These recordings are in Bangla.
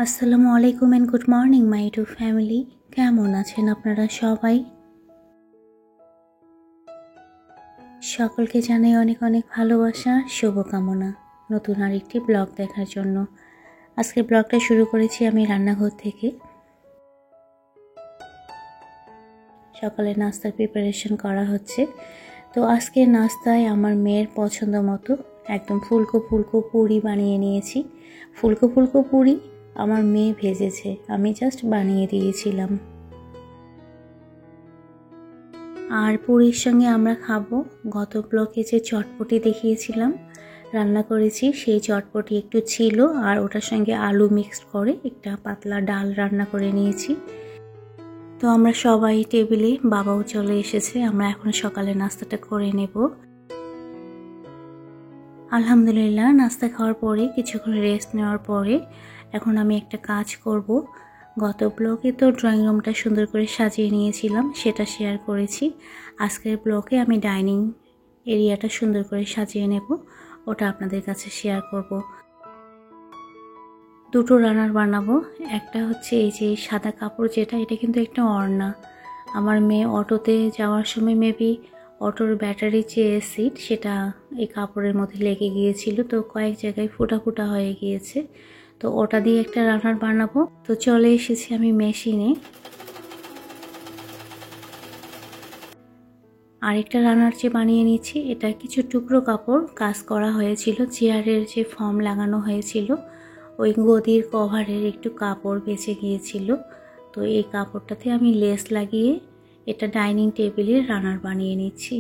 আসসালামু আলাইকুম and good morning my to family. কেমন আছেন আপনারা সবাই? সকলকে জানাই অনেক অনেক ভালোবাসা, শুভকামনা নতুন আরেকটি ব্লগ দেখার জন্য। আজকে ব্লগটা শুরু করেছি আমি রান্নাঘর থেকে। সকালে নাস্তার প্রিপারেশন করা হচ্ছে। তো আজকে নাস্তায় আমার মেয়ের পছন্দ মতো একদম ফুলকো ফুলকো পুরি বানিয়ে নিয়েছি। ফুলকো ফুলকো পুরি আমার মেয়ে ভেজেছে, আমি জাস্ট বানিয়ে দিয়েছিলাম। আর পুরির সঙ্গে আমরা খাবো গত ব্লকে যে চটপটি দেখিয়েছিলাম রান্না করেছি, সেই চটপটি একটু ছিল আর ওটার সঙ্গে আলু মিক্সড করে একটা পাতলা ডাল রান্না করে নিয়েছি। তো আমরা সবাই টেবিলে, বাবাও চলে এসেছে, আমরা এখন সকালে নাস্তাটা করে নেব। আলহামদুলিল্লাহ নাস্তা খাওয়ার পরে কিছুক্ষণ রেস্ট নেওয়ার পরে এখন আমি একটা কাজ করব। গত ব্লগে তো ড্রয়িং রুমটা সুন্দর করে সাজিয়ে নিয়েছিলাম, সেটা শেয়ার করেছি। আজকের ব্লগে আমি ডাইনিং এরিয়াটা সুন্দর করে সাজিয়ে নেব, ওটা আপনাদের কাছে শেয়ার করব। দুটো রান্নার বানাবো। একটা হচ্ছে এই যে সাদা কাপড় যেটা, এটা কিন্তু একটা ওড়না। আমার মেয়ে অটোতে যাওয়ার সময় মেবি অটোর ব্যাটারি যে সিট সেটা এই কাপড়ের মধ্যে লেগে গিয়েছিল, তো কয়েক জায়গায় ফোটা ফোটা হয়ে গিয়েছে। তো ওটা দিয়ে একটা রান্নার বানাবো। তো চলে এসেছি আমি মেশিনে। আরেকটা রানার যে বানিয়ে নিচ্ছি, এটা কিছু টুকরো কাপড় কাজ করা হয়েছিল, চেয়ারের যে ফর্ম লাগানো হয়েছিল ওই গদির কভারের একটু কাপড় বেঁচে গিয়েছিল। তো এই কাপড়টাতে আমি লেস লাগিয়ে এটা ডাইনিং টেবিলের রানার বানিয়ে নিচ্ছি।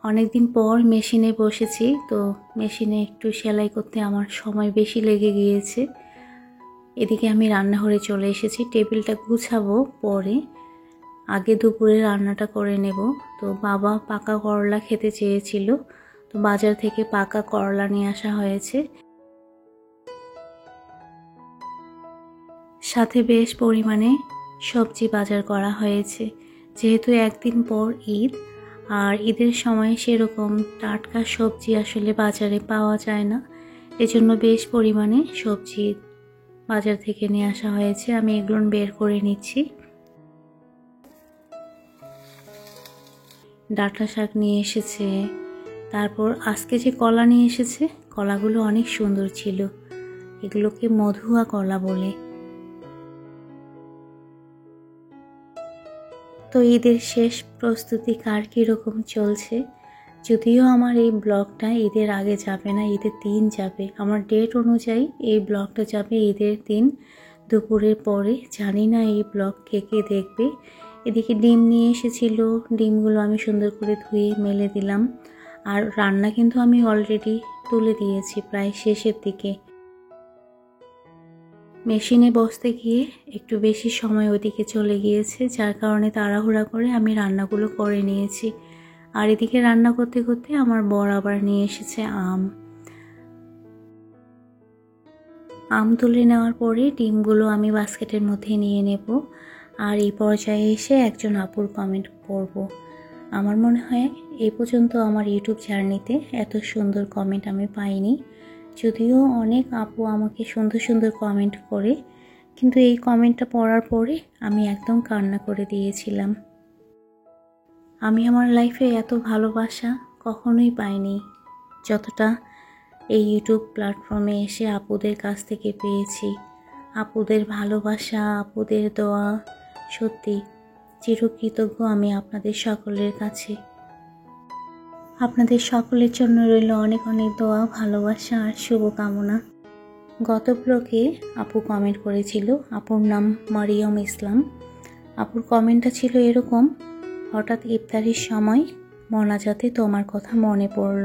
অনেকদিন পর মেশিনে বসেছি, তো মেশিনে একটু সেলাই করতে আমার সময় বেশি লেগে গিয়েছে। এদিকে আমি রান্নাঘরে চলে এসেছি, টেবিলটা গুছাবো পরে, আগে দুপুরে রান্নাটা করে নেব। তো বাবা পাকা করলা খেতে চেয়েছিল, তো বাজার থেকে পাকা করলা নিয়ে আসা হয়েছে। সাথে বেশ পরিমাণে সবজি বাজার করা হয়েছে, যেহেতু একদিন পর ঈদ, আর ঈদের সময় সেরকম টাটকা সবজি আসলে বাজারে পাওয়া যায় না, এজন্য বেশ পরিমাণে সবজি বাজার থেকে নিয়ে আসা হয়েছে। আমি এগুলো বের করে নিচ্ছি। ডাঁটা শাক নিয়ে এসেছে, তারপর আজকে যে কলা নিয়ে এসেছে, কলাগুলো অনেক সুন্দর ছিল, এগুলোকে মধুয়া কলা বলে। তো ঈদের শেষ প্রস্তুতি কার কীরকম চলছে? যদিও আমার এই ব্লগটা ঈদের আগে যাবে না, ঈদের দিন যাবে। আমার ডেট অনুযায়ী এই ব্লগটা যাবে ঈদের দিন দুপুরের পরে। জানি না এই ব্লগ কে কে দেখবে। এদিকে ডিম নিয়ে এসেছিল, ডিমগুলো আমি সুন্দর করে ধুয়ে মেলে দিলাম। আর রান্না কিন্তু আমি অলরেডি তুলে দিয়েছি, প্রায় শেষের দিকে। মেশিনে বসতে গিয়ে একটু বেশি সময় ওদিকে চলে গিয়েছে, যার কারণে তাড়াহুড়া করে আমি রান্নাগুলো করে নিয়েছি। আর এদিকে রান্না করতে করতে আমার বর আবার নিয়ে এসেছে আম তুলে নেওয়ার পরে ডিমগুলো আমি বাস্কেটের মধ্যে নিয়ে নেব। আর এই পর্যায়ে এসে একজন আপুর কমেন্ট পড়ব। আমার মনে হয় এই পর্যন্ত আমার ইউটিউব জার্নিতে এত সুন্দর কমেন্ট আমি পাইনি। যদিও অনেক আপু আমাকে সুন্দর সুন্দর কমেন্ট করে, কিন্তু এই কমেন্টটা পড়ার পরে আমি একদম কান্না করে দিয়েছিলাম। আমি আমার লাইফে এত ভালোবাসা কখনোই পাইনি যতটা এই ইউটিউব প্ল্যাটফর্মে এসে আপুদের কাছ থেকে পেয়েছি। আপুদের ভালোবাসা, আপুদের দোয়া, সত্যি চিরকৃতজ্ঞ আমি আপনাদের সকলের কাছে। আপনাদের সকলের জন্য রইল অনেক অনেক দোয়া, ভালোবাসা আর শুভকামনা। গত ব্লগে আপু কমেন্ট করেছিল, আপুর নাম মারিয়াম ইসলাম। আপুর কমেন্টটা ছিল এরকম: হঠাৎ ইফতারির সময় মোনাজাতে তোমার কথা মনে পড়ল,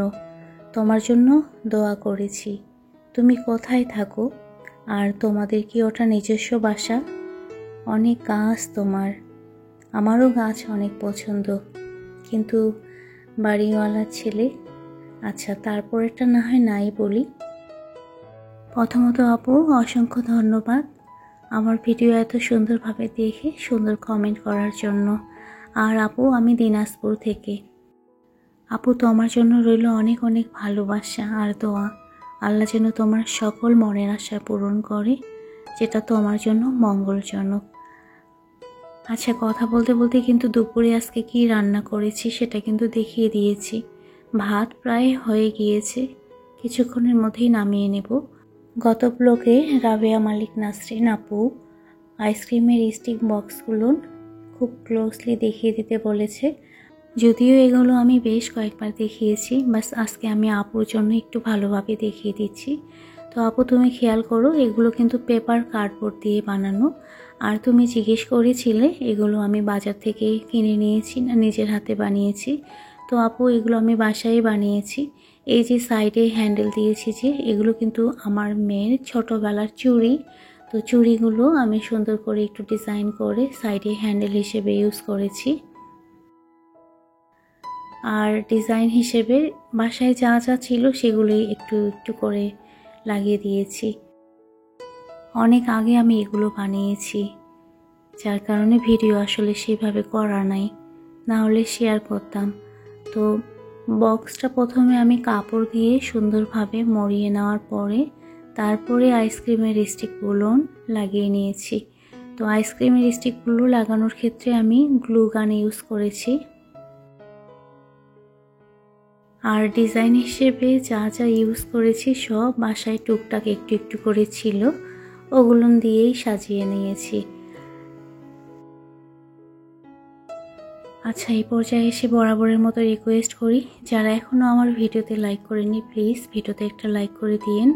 তোমার জন্য দোয়া করেছি। তুমি কোথায় থাকো? আর তোমাদের কি ওটা নিজস্ব বাসা? অনেক গাছ তোমার, আমারও গাছ অনেক পছন্দ, কিন্তু বাড়িওয়ালার ছেলে। আচ্ছা, তারপরেরটা না হয় নাই বলি। প্রথমত আপু অসংখ্য ধন্যবাদ আমার ভিডিও এত সুন্দরভাবে দেখে সুন্দর কমেন্ট করার জন্য। আর আপু আমি দিনাজপুর থেকে। আপু তোমার জন্য রইল অনেক অনেক ভালোবাসা আর দোয়া। আল্লাহ যেন তোমার সকল মনের আশা পূরণ করে, যেটা তোমার জন্য মঙ্গলজনক। আচ্ছা, কথা বলতে বলতে কিন্তু দুপুরে আজকে কি রান্না করেছি সেটা কিন্তু দেখিয়ে দিয়েছি। ভাত প্রায় হয়ে গিয়েছে, কিছুক্ষণের মধ্যেই নামিয়ে নেব। গত ব্লগে রাবেয়া মালিক নাসরিন আপু আইসক্রিমের স্টিক বক্সগুলো খুব ক্লোজলি দেখিয়ে দিতে বলেছে। যদিও এগুলো আমি বেশ কয়েকবার দেখিয়েছি, বাস আজকে আমি আপুর জন্য একটু ভালোভাবে দেখিয়ে দিচ্ছি। তো আপু, তুমি খেয়াল করো, এগুলো কিন্তু পেপার কার্ডবোর্ড দিয়ে বানানো। আর তুমি জিজ্ঞেস করেছিলে এগুলো আমি বাজার থেকে কিনে নিয়েছি না নিজের হাতে বানিয়েছি। তো আপু, এগুলো আমি বাসায় বানিয়েছি। এই যে সাইডে হ্যান্ডেল দিয়েছি, যে এগুলো কিন্তু আমার মেয়ের ছোটোবেলার চুড়ি। তো চুড়িগুলো আমি সুন্দর করে একটু ডিজাইন করে সাইডে হ্যান্ডেল হিসেবে ইউজ করেছি। আর ডিজাইন হিসেবে বাসায় যা যা ছিল সেগুলোই একটু একটু করে লাগিয়ে দিয়েছি। অনেক আগে আমি এগুলো বানিয়েছি, যার কারণে ভিডিও আসলে সেভাবে করা নাই, না হলে শেয়ার করতাম। তো বক্সটা প্রথমে আমি কাপড় দিয়ে সুন্দরভাবে মরিয়ে নেওয়ার পরে তারপরে আইসক্রিমের স্টিকগুলো লাগিয়ে নিয়েছি। তো আইসক্রিমের স্টিকগুলো লাগানোর ক্ষেত্রে আমি গ্লু গান ইউজ করেছি। আর ডিজাইন হিসেবে যা যা ইউজ করেছি সব বাসায় টুকটাক একটু একটু করে ছিল, ওগুলো দিয়েই সাজিয়ে নিয়েছি। আচ্ছা, এই পর্যায়ে এসে বরাবরের মতো রিকোয়েস্ট করি, যারা এখনও আমার ভিডিওতে লাইক করেনি প্লিজ ভিডিওতে একটা লাইক করে দিন।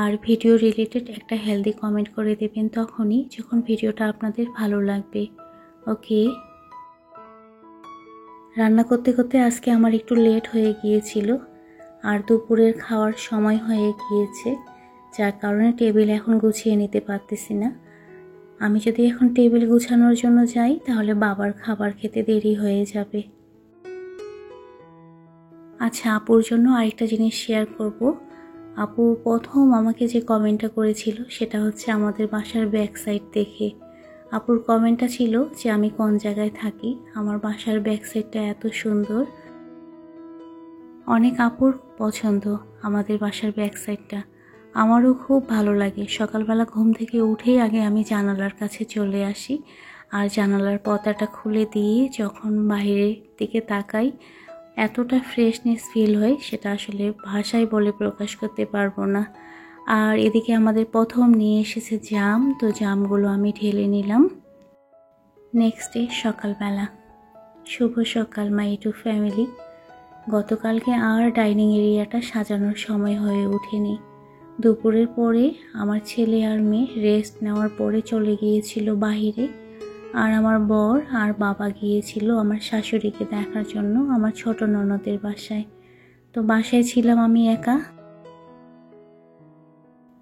আর ভিডিও রিলেটেড একটা হেলদি কমেন্ট করে দেবেন তখনই যখন ভিডিওটা আপনাদের ভালো লাগবে। ওকে। রান্না করতে করতে আজকে আমার একটু লেট হয়ে গিয়েছিল, আর দুপুরের খাওয়ার সময় হয়ে গিয়েছে, যার কারণে টেবিল এখন গুছিয়ে নিতে পারতেছি না। আমি যদি এখন টেবিল গুছানোর জন্য যাই তাহলে বাবার খাবার খেতে দেরি হয়ে যাবে। আচ্ছা, আপুর জন্য আরেকটা জিনিস শেয়ার করব। আপু প্রথম আমাকে যে কমেন্টটা করেছিল সেটা হচ্ছে আমাদের বাসার ব্যাক সাইড দেখে। আপুর কমেন্টটা ছিল যে আমি কোন জায়গায় থাকি, আমার বাসার ব্যাক সাইডটা এত সুন্দর। অনেক আপুর পছন্দ আমাদের বাসার ব্যাক সাইডটা, আমারও খুব ভালো লাগে। সকালবেলা ঘুম থেকে উঠেই আগে আমি জানালার কাছে চলে আসি, আর জানালার পর্দাটা খুলে দিয়ে যখন বাইরের দিকে তাকাই এতটা ফ্রেশনেস ফিল হয় সেটা আসলে ভাষায় বলে প্রকাশ করতে পারবো না। আর এদিকে আমাদের প্রথম নিয়ে এসেছে জাম, তো জামগুলো আমি ঢেলে নিলাম। নেক্সট ডে সকালবেলা। শুভ সকাল মাই টু ফ্যামিলি। গতকালকে আর ডাইনিং এরিয়াটা সাজানোর সময় হয়ে ওঠেনি। দুপুরের পরে আমার ছেলে আর মেয়ে রেস্ট নেওয়ার পরে চলে গিয়েছিল বাহিরে, আর আমার বর আর বাবা গিয়েছিল আমার শাশুড়িকে দেখার জন্য আমার ছোট ননদের বাসায়। তো বাসায় ছিলাম আমি একা,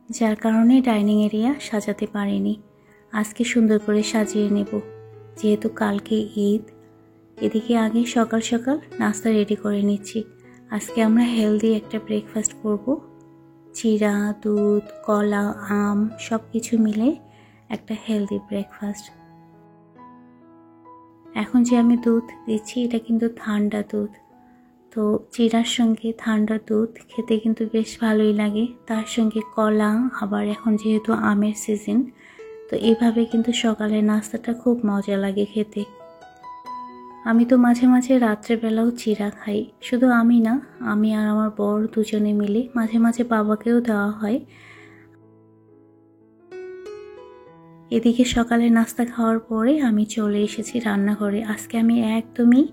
যার কারণে ডাইনিং এরিয়া সাজাতে পারিনি। আজকে সুন্দর করে সাজিয়ে নেব, যেহেতু কালকে ঈদ। এদিকে আগে সকাল সকাল নাস্তা রেডি করে নিচ্ছি। আজকে আমরা হেলদি একটা ব্রেকফাস্ট করব। চিড়া, দুধ, কলা, আম সব কিছু মিলে একটা হেলদি ব্রেকফাস্ট। এখন যে আমি দুধ দিচ্ছি এটা কিন্তু ঠান্ডা দুধ, তো চিড়ার সঙ্গে ঠান্ডা দুধ খেতে কিন্তু বেশ ভালোই লাগে। তার সঙ্গে কলা, আবার এখন যেহেতু আমের সিজন, তো এইভাবে কিন্তু সকালের নাস্তাটা খুব মজা লাগে খেতে। আমি তো মাঝে মাঝে রাত্রেবেলাও চিড়া খাই, শুধু আমি না, আমি আর আমার বর দুজনে মিলে, মাঝে মাঝে বাবাকেও দেওয়া হয়। এদিকে সকালে নাস্তা খাওয়ার পরে আমি চলে এসেছি রান্নাঘরে। আজকে আমি একদমই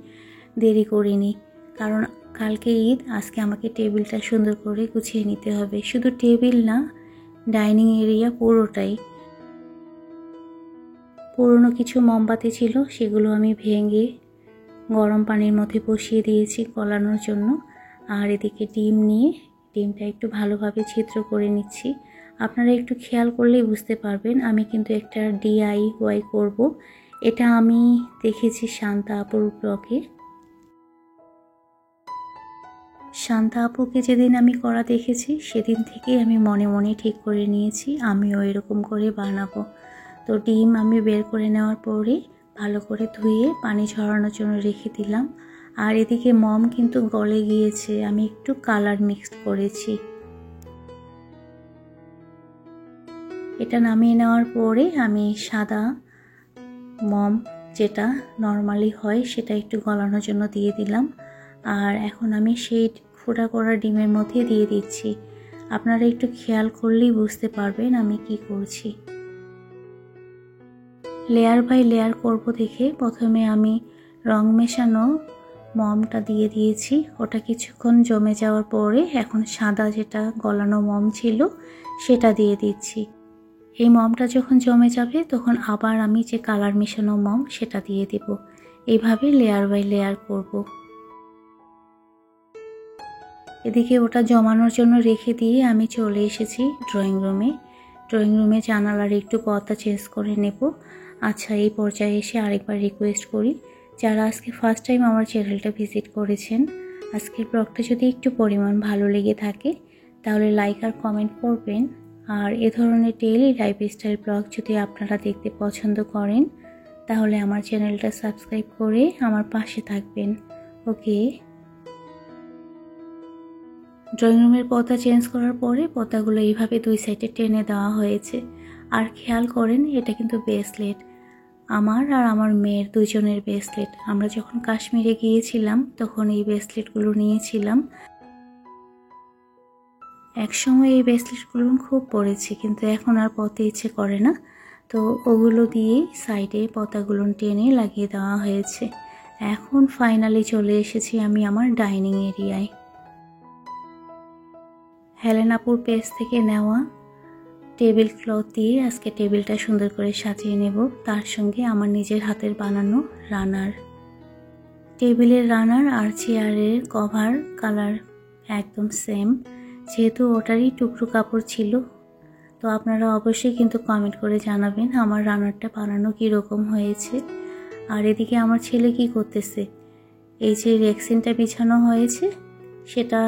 দেরি করিনি, কারণ কালকে ঈদ, আজকে আমাকে টেবিলটা সুন্দর করে গুছিয়ে নিতে হবে। শুধু টেবিল না, ডাইনিং এরিয়া পুরোটাই। পুরনো কিছু মোমবাতি ছিল, সেগুলো আমি ভেঙে গরম পানির মধ্যে বসিয়ে দিয়েছি গলানোর জন্য। আর এদিকে ডিম নিয়ে ডিমটা একটু ভালোভাবে ছিদ্র করে নিচ্ছি। আপনারা একটু খেয়াল করলেই বুঝতে পারবেন আমি কিন্তু একটা DIY করব। এটা আমি দেখেছি শান্তা আপুর ব্লগে। শান্তা আপুকে যেদিন আমি করা দেখেছি সেদিন থেকেই আমি মনে মনে ঠিক করে নিয়েছি আমিও এরকম করে বানাবো। তো ডিম আমি বের করে নেওয়ার পরে ভালো করে ধুয়ে পানি ঝরানোর জন্য রেখে দিলাম। আর এদিকে মম কিন্তু গলে গিয়েছে, আমি একটু কালার মিক্সড করেছি। এটা নামিয়ে নেওয়ার পরে আমি সাদা মম যেটা নর্মালি হয় সেটা একটু গলানোর জন্য দিয়ে দিলাম। আর এখন আমি সেই ফোটা করা ডিমের মধ্যে দিয়ে দিচ্ছি। আপনারা একটু খেয়াল করলেই বুঝতে পারবেন আমি কি করছি। লেয়ার বাই লেয়ার করব দেখে প্রথমে আমি রং মেশানো মমটা দিয়ে দিয়েছি। ওটা কিছুক্ষণ জমে যাওয়ার পরে এখন সাদা যেটা গলানো মম ছিল সেটা দিয়ে দিচ্ছি। এই মমটা যখন জমে যাবে তখন আবার আমি যে কালার মেশানো মম সেটা দিয়ে দেব। এইভাবে লেয়ার বাই লেয়ার করব। এদিকে ওটা জমানোর জন্য রেখে দিয়ে আমি চলে এসেছি ড্রয়িং রুমে। ড্রয়িং রুমে জানালার একটু পর্দা চেঞ্জ করে নেব। আচ্ছা, এই পর্যায়ে এসে আরেকবার রিকোয়েস্ট করি, যারা আজকে ফার্স্ট টাইম আমার চ্যানেলটা ভিজিট করেছেন, আজকের ব্লগটা যদি একটু পরিমাণ ভালো লেগে থাকে তাহলে লাইক আর কমেন্ট করবেন। আর এ ধরনের ডেইলি লাইফস্টাইল ব্লগ যদি আপনারা দেখতে পছন্দ করেন তাহলে আমার চ্যানেলটা সাবস্ক্রাইব করে আমার পাশে থাকবেন। ওকে। ড্রয়িং রুমের পর্দা চেঞ্জ করার পরে পর্দাগুলো এইভাবে দুই সাইডে টেনে দেওয়া হয়েছে। আর খেয়াল করেন এটা কিন্তু ব্রেসলেট, আমার আর আমার মেয়ের দুজনের ব্রেসলেট। আমরা যখন কাশ্মীরে গিয়েছিলাম তখন এই ব্রেসলেটগুলো নিয়েছিলাম। একসময় এই ব্রেসলেটগুলো খুব পরেছি, কিন্তু এখন আর পরতে ইচ্ছে করে না, তো ওগুলো দিয়েই সাইডে পর্দাগুলো টেনে লাগিয়ে দেওয়া হয়েছে। এখন ফাইনালি চলে এসেছি আমি আমার ডাইনিং এরিয়ায়। হেলেন আপুর পেজ থেকে নেওয়া টেবিল ক্লথ দিয়ে আজকে টেবিলটা সুন্দর করে সাজিয়ে নেব। তার সঙ্গে আমার নিজের হাতের বানানো রানার। টেবিলের রানার আর চেয়ারের কভার কালার একদম সেম, যেহেতু ওটারই টুকরো কাপড় ছিল। তো আপনারা অবশ্যই কিন্তু কমেন্ট করে জানাবেন আমার রানারটা বানানো কীরকম হয়েছে। আর এদিকে আমার ছেলে কি করতেছে, এই যে রেক্সিনটা বিছানো হয়েছে সেটা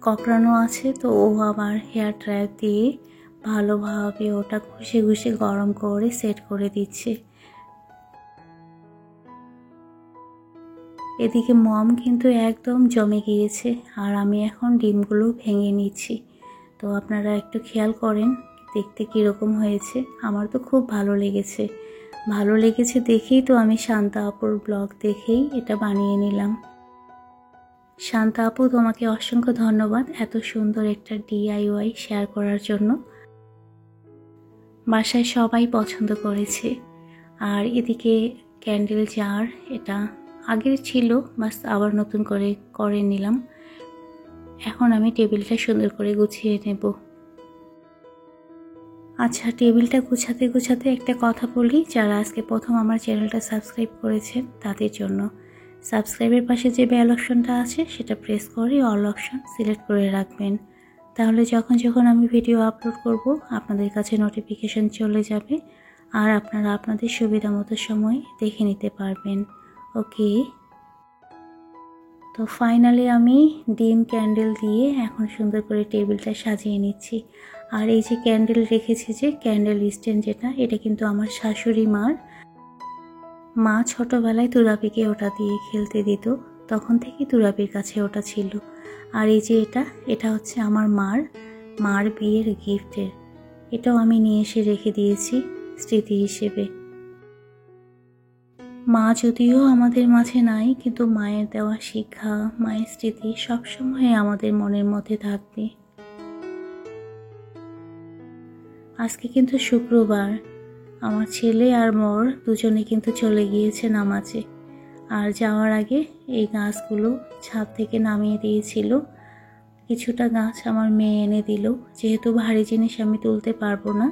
ককড়ানো আছে, তো ও আবার হেয়ার ড্রায়ার দিয়ে ভালোভাবে ওটা ঘষে ঘষে গরম করে সেট করে দিচ্ছে। এদিকে মম কিন্তু একদম জমে গিয়েছে আর আমি এখন ডিমগুলো ভেঙে নিচ্ছি। তো আপনারা একটু খেয়াল করেন দেখতে কীরকম হয়েছে। আমার তো খুব ভালো লেগেছে। ভালো লেগেছে দেখেই তো আমি শান্তা আপুর ব্লগ দেখেই এটা বানিয়ে নিলাম। শান্তা আপু, তোমাকে অসংখ্য ধন্যবাদ এত সুন্দর একটা DIY শেয়ার করার জন্য। বাসায় সবাই পছন্দ করেছে। আর এদিকে ক্যান্ডেল জার, এটা আগের ছিল, বাস আবার নতুন করে নিলাম। এখন আমি টেবিলটা সুন্দর করে গুছিয়ে নেব। আচ্ছা, টেবিলটা গুছাতে গুছাতে একটা কথা বলি, যারা আজকে প্রথম আমার চ্যানেলটা সাবস্ক্রাইব করেছেন তাদের জন্য। সাবস্ক্রাইবের পাশে যে বেল অপশনটা আছে সেটা প্রেস করে অল অপশন সিলেক্ট করে রাখবেন। তাহলে যখন আমি ভিডিও আপলোড করব আপনাদের কাছে নোটিফিকেশন চলে যাবে আর আপনারা আপনাদের সুবিধা মতো সময় দেখে নিতে পারবেন। ওকে। তো ফাইনালি আমি ডিম ক্যান্ডেল দিয়ে এখন সুন্দর করে টেবিলটা সাজিয়ে নিচ্ছি। আর এই যে ক্যান্ডেল রেখেছি, যে ক্যান্ডেল স্ট্যান্ড যেটা, এটা কিন্তু আমার শাশুড়ি মা ছোটোবেলায় তুরাপিকে ওটা দিয়ে খেলতে দিত, তখন থেকে তুরাপির কাছে ওটা ছিল। আর এই যে এটা হচ্ছে আমার মার বিয়ের গিফটের, এটাও আমি নিয়ে এসে রেখে দিয়েছি স্মৃতি হিসেবে। মা যদিও আমাদের মাঝে নাই, কিন্তু মায়ের দেওয়া শিক্ষা, মায়ের স্মৃতি সবসময় আমাদের মনের মধ্যে থাকবে। আজকে কিন্তু শুক্রবার, আমার ছেলে আর মোর দুজনে কিন্তু চলে গিয়েছে নামাজে। আর যাওয়ার আগে এই গাছগুলো ছাদ থেকে নামিয়ে দিয়েছিল। কিছুটা গাছ আমার মেয়ে এনে দিল, যেহেতু ভারী জিনিস আমি তুলতে পারবো না,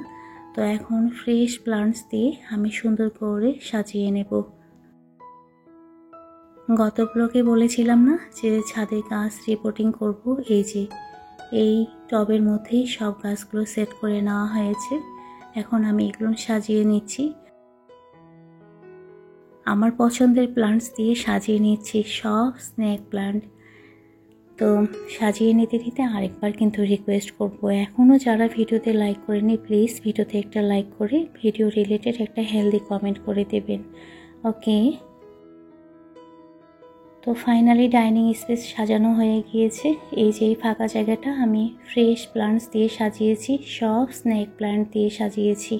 তো এখন ফ্রেশ প্লান্টস দিয়ে আমি সুন্দর করে সাজিয়ে নেব। গত ব্লগে বলেছিলাম না যে ছাদে গাছ রিপোর্টিং করব, এই যে এই টবের মধ্যেই সব গাছগুলো সেট করে নেওয়া হয়েছে। এখন আমি এগুলো সাজিয়ে নিচ্ছি। আমার পছন্দের প্লান্টস দিয়ে সাজিয়ে নিচ্ছি সব স্নেক প্লান্ট। তো সাজিয়ে নিতে নিতে আরেকবার কিন্তু রিকোয়েস্ট করব, এখনও যারা ভিডিওতে লাইক করেনি প্লিজ ভিডিওতে একটা লাইক করে ভিডিও রিলেটেড একটা হেলদি কমেন্ট করে দেবেন। ওকে। তো তো ফাইনালি ডাইনিং স্পেস সাজানো হয়ে গিয়েছে। এই যে এই ফাঁকা জায়গাটা আমি ফ্রেশ প্লান্টস দিয়ে সাজিয়েছি, সব স্নেক প্ল্যান্ট দিয়ে সাজিয়েছি।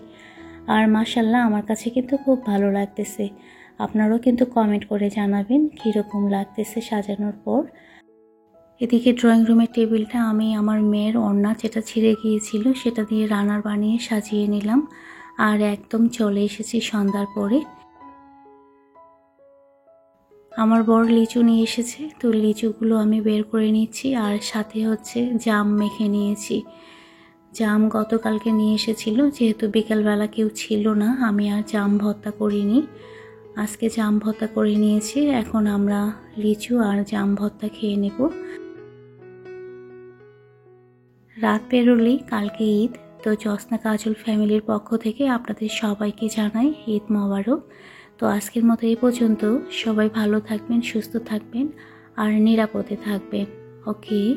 আর মাশাআল্লাহ আমার কাছে কিন্তু খুব ভালো লাগতেছে। আপনারাও কিন্তু কমেন্ট করে জানাবেন কীরকম লাগতেছে সাজানোর পর। এদিকে ড্রয়িং রুমের টেবিলটা আমি আমার মেয়ের ওড়না যেটা ছিঁড়ে গিয়েছিল সেটা দিয়ে রানার বানিয়ে সাজিয়ে নিলাম। আর একদম চলে এসেছি সন্ধ্যার পরে। আমার বর লিচু নিয়ে এসেছে, তো লিচুগুলো আমি বের করে নিচ্ছি। আর সাথে হচ্ছে জাম মেখে নিয়েছি। জাম গতকালকে নিয়ে এসেছিল, যেহেতু বিকালবেলা কেউ ছিল না আমি আর জাম ভর্তা করিনি। আজকে জাম ভর্তা করে নিয়েছি। এখন আমরা লিচু আর জাম ভর্তা খেয়ে নেব। রাত পেরোলেই কালকে ঈদ, তো জ্যোৎস্না কাজল ফ্যামিলির পক্ষ থেকে আপনাদের সবাইকে জানাই ঈদ মোবারক। তো আজকের মতো এই পর্যন্ত। সবাই ভালো থাকবেন, সুস্থ থাকবেন আর নিরাপদে থাকবেন। ওকে।